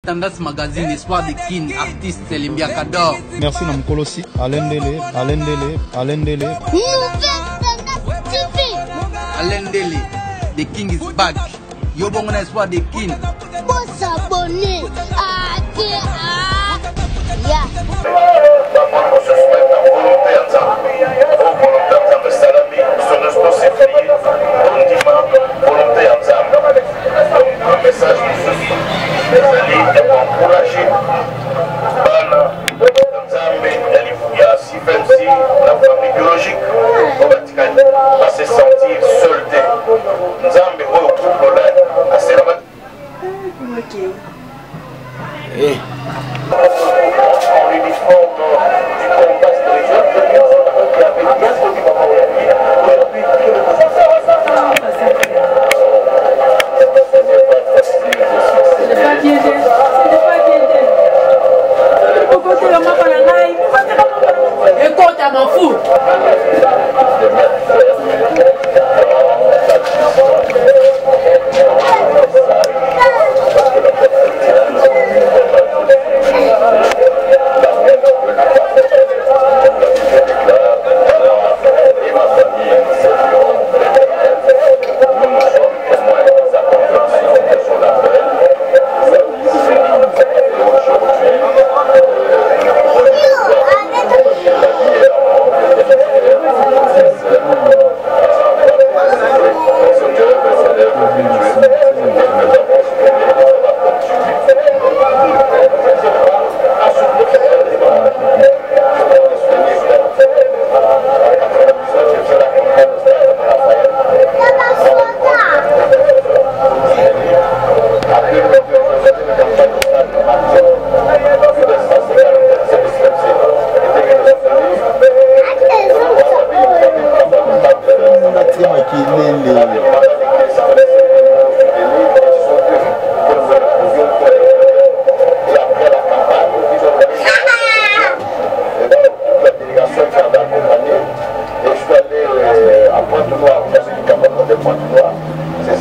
Tendance Magazine, Espoir de Kin, artiste Limbia Kador. Merci Namkolosi, Alain Dele. Alain Dele, The King is back. Yo bon Espoir de Kin. Pour s'abonner à yeah.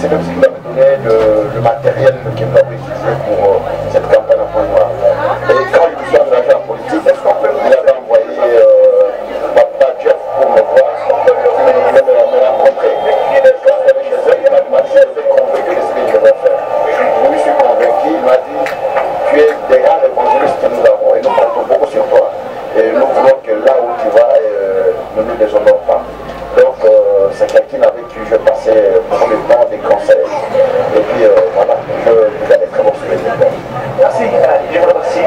C'est même ce qui m'avait donné le matériel qu'il m'a utilisé pour cette campagne en point noir. Et quand il nous a engagé en politique, il avait envoyé Papa Jeff pour me voir, me rencontrer. Quand je suis chez eux, il m'a demandé si j'étais convaincu de ce que je vais faire. Je me suis convaincu, il m'a dit, tu es des grands évangélistes que nous avons et nous comptons beaucoup sur toi. Et nous voulons que là où tu vas, ne nous déshonore pas. Donc c'est quelqu'un avec qui je passais pour le temps des conseils. Et puis voilà, je garde très bons souvenirs. Merci, je vous remercie.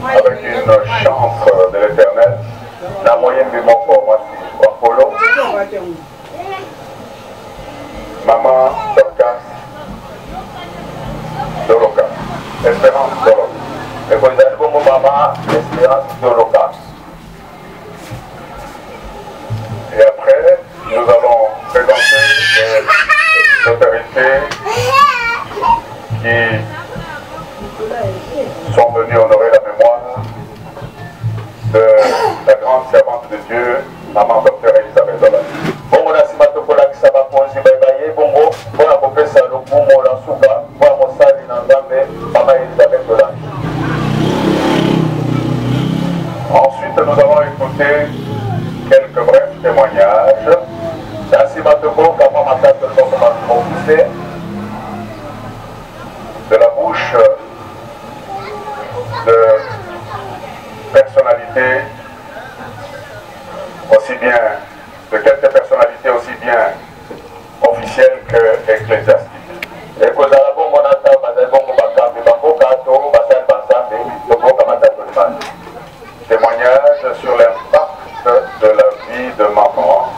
Avec une chance de l'éternel, la moyenne du monde pour moi, c'est Apollo, Maman Dorcas, Doroka, Espérance Doroka. Et vous avez comme Maman Espérance Doroka. Et après, nous allons présenter les autorités qui sont venus honorer la mémoire de la grande servante de Dieu, Maman Docteur Elisabeth Dolan. Bongo na sima tokola kisaba ponzi baye bongo pona kopesa lokumo la suka pona mosali na Nzambe Maman Elisabeth Dolan. Ensuite, nous allons écouter quelques brefs témoignages. Na sima toko kama makata toko de la bouche de personnalités aussi bien, de quelques personnalités aussi bien officielles que ecclésiastiques. Et que dans la bonne monata, témoignage sur l'impact de la vie de maman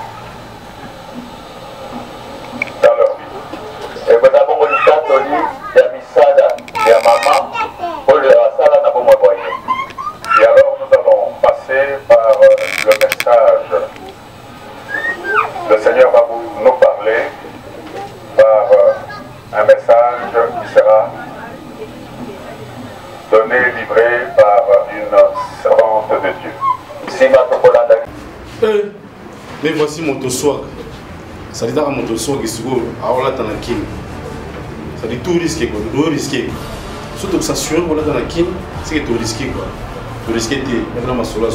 sera donné, livré par une servante de Dieu. Mais voici mon toswag. Ça dit dans mon toswag qui se trouve à Olatanakine. Ça dit tout risqué quoi, tout risqué. Surtout que ça sur Olatanakine, c'est que tout risqué quoi. Tout risqué de maintenant ma solo.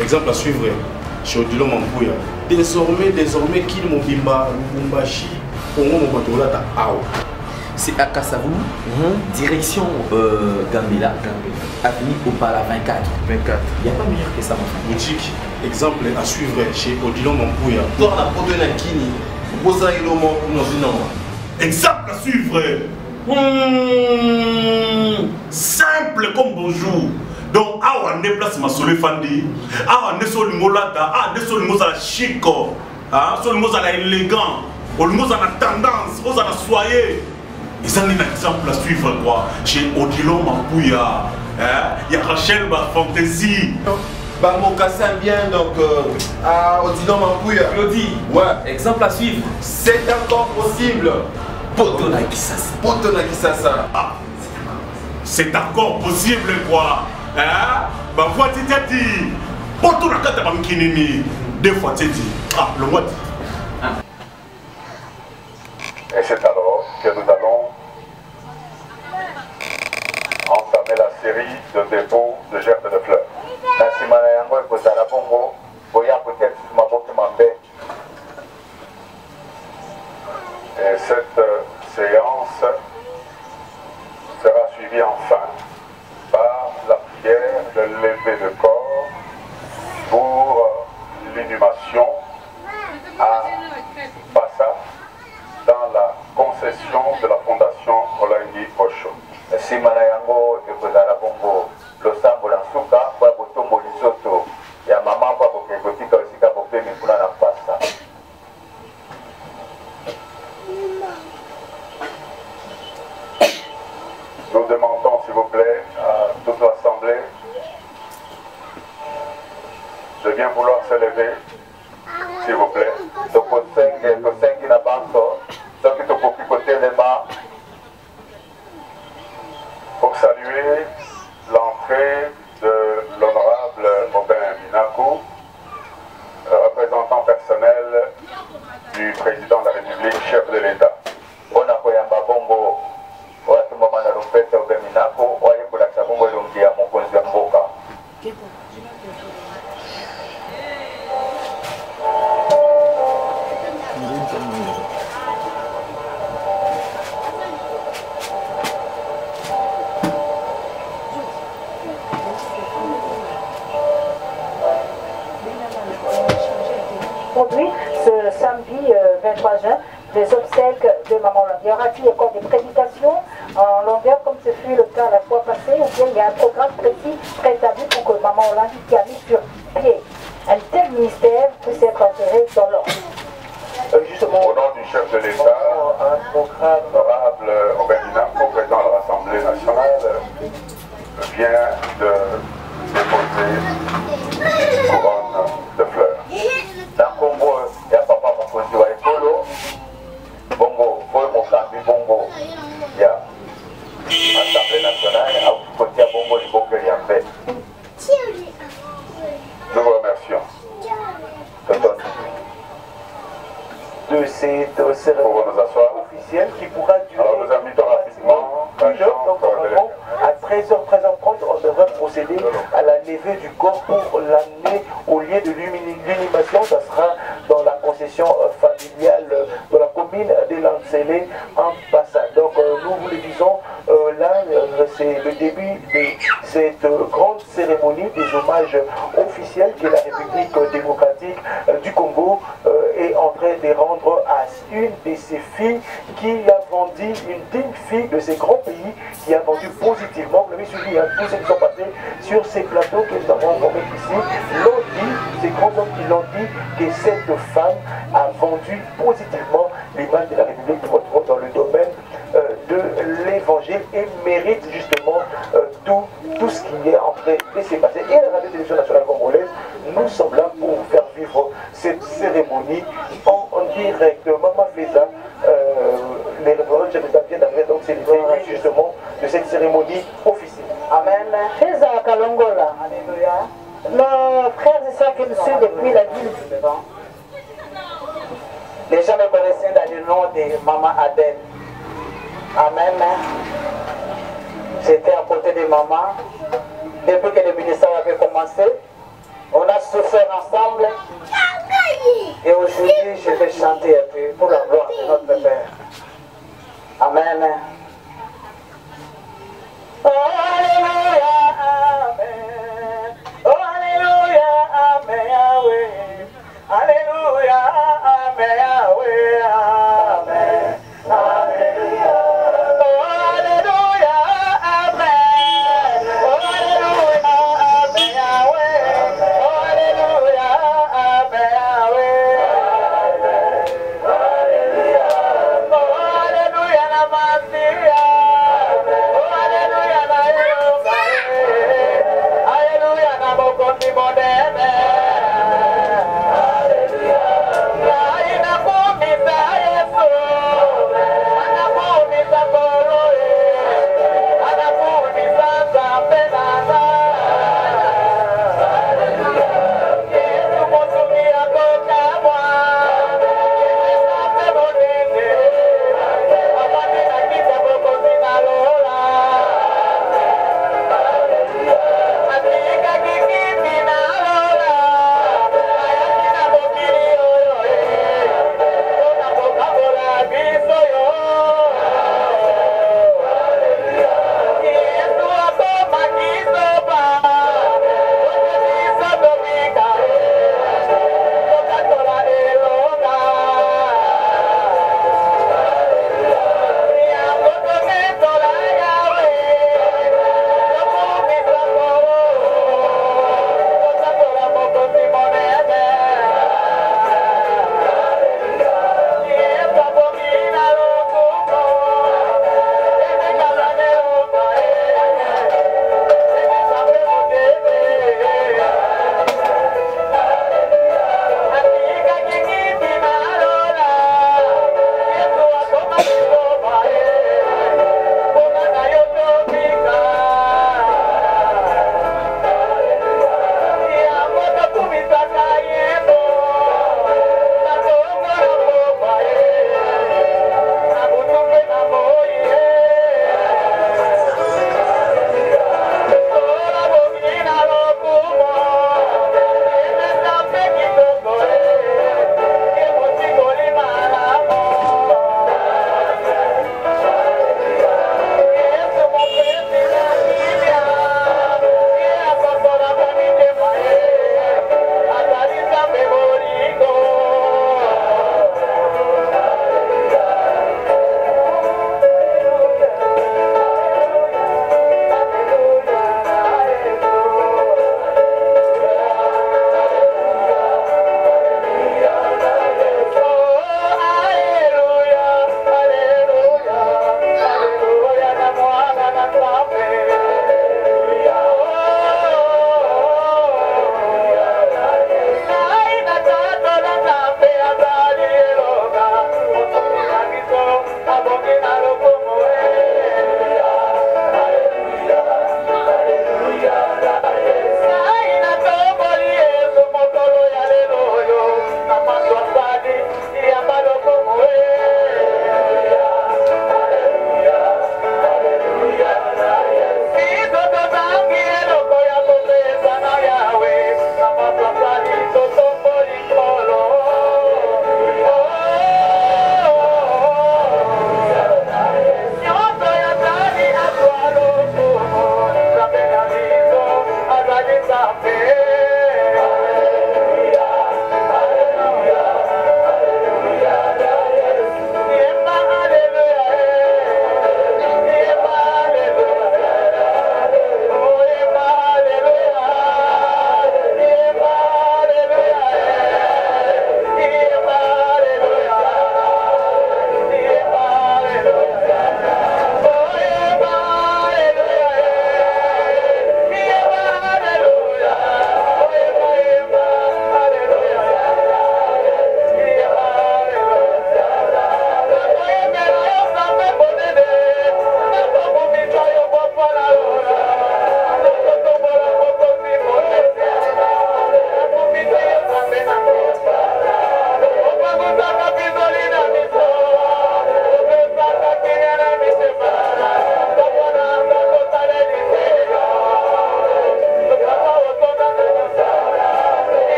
Exemple à suivre chez Odilo Mampuya. Désormais qu'il Mobimba, Lubumbashi, Congo Mobatolata Ao. C'est à Kassavou, direction Gambela, avenue Opala 24. Il n'y a pas meilleur que ça, mon frère. Boutique, exemple à suivre chez Odilo Mampuya. Toi, la pote de Nakini, vous avez le mot pour nous. Exemple à suivre. Simple comme bonjour. Donc, on déplace ma solé fandi, on est sur le molata, on est sur le mot à la chic, sur le mot à la élégant, le mot à la tendance, on a la soyer. Et ça, c'est un exemple à suivre quoi. Chez Odilo Mampuya, il y a Rachel Fantaisie. Bango Kassan bien donc à Odilo Mampuya. Claudie, ouais, exemple à suivre. C'est encore possible. Potona Kisasa. Potona Kisasa. Ah, c'est encore possible quoi. Bah voix tu t'as dit. Potona Kata Bamkinini. Deux fois tu dit. Ah, le mois. Et c'est alors que nous allons entamer la série de dépôts de gerbes de fleurs. Et cette séance sera suivie enfin par la prière de levée de corps pour l'inhumation à Passa dans la concession de la fondation Olangi Osho. Simana yango ekozala bongo losambo la suka kwa botombo lisoto ya mama kwa bokekotika osika bopemi kuna na Passa. Nous demandons s'il vous plaît à toute l'assemblée de bien vouloir se lever, s'il vous plaît. Pour saluer l'entrée de l'honorable Aubin Minakou, représentant personnel du président de la République, chef de l'État. Aujourd'hui, ce samedi 23 juin, les obsèques de Maman Olangi. Y aura-t-il encore des prédications en longueur comme ce fut le cas la fois passée, ou bien il y a un programme précis préétabli pour que Maman Olangi, qui a mis sur pied un tel ministère, puisse être enterré dans l'ordre? Justement, au nom du chef de l'État, l'honorable Aubin Minakou, président de l'Assemblée nationale, vient de déposer une couronne de fleurs. Dans Congo, il y a papa Mokonzi wa Ekolo, Bongo, Paul Mokambi, Bongo, il y a l'Assemblée nationale, à côté à Bongo, il faut qu'il y ait un fait. Nous vous remercions. De cette cérémonie officielle qui pourra durer. Alors nous invitons rapidement à 13h30, on devrait procéder à la levée du corps pour l'amener au lieu de l'inhumation. Ça sera dans la concession familiale de la commune de Lancelé en Passa. Donc nous vous le disons, là c'est le début de cette grande cérémonie des hommages officiels que la République démocratique du Congo est en train de rendre à une de ses filles qui a vendu, une digne fille de ces grands pays qui a vendu positivement. Vous l'avez suivi, tous ceux qui sont passés sur ces plateaux que nous avons rencontrés ici, l'ont dit, ces grands hommes qui l'ont dit, que cette femme a vendu positivement l'image de la République dans le domaine de l'évangile et mérite justement tout ce qui est en train de se passer. Et la radio-télévision nationale congolaise, nous sommes là pour vous faire vivre cette cérémonie en direct. Maman Feza, les représentants de l'État viennent d'arriver, donc c'est périphérie justement de cette cérémonie officielle. Amen. Fais Kalongola. Alléluia. Nos frères et sœurs qui nous suivent depuis la ville. Les gens me connaissaient dans le nom de Maman Adèle. Amen. J'étais à côté de maman. Depuis que le ministère avait commencé, on a souffert ensemble. Et aujourd'hui, je vais chanter un peu pour la gloire de notre Père. Amen. Oh, Alléluia, Amen. Oh, Alléluia, Amen, Yahweh. Alléluia, Amen, Yahweh, Amen. Alléluia. Oh, Alléluia, Amen. Oh, Alléluia, Amen, Yahweh. Oh, Alléluia, Amen, Yahweh. Alléluia. Oh, Alléluia, la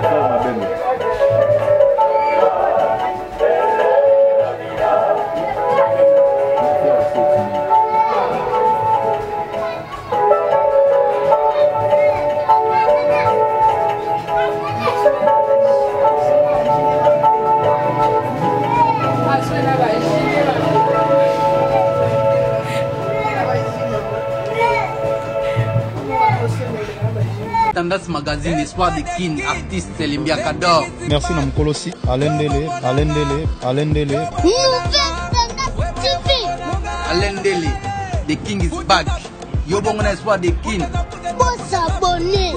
frère Mabembe. Tendance Magazine, Espoir de Kin, artiste Limbia Kador. Merci Namkolosi, Alain Dele. Nouvelle Tendance TV. Alain Dele, the king is back. Yobongona Espoir de Kin. Faut s'abonner.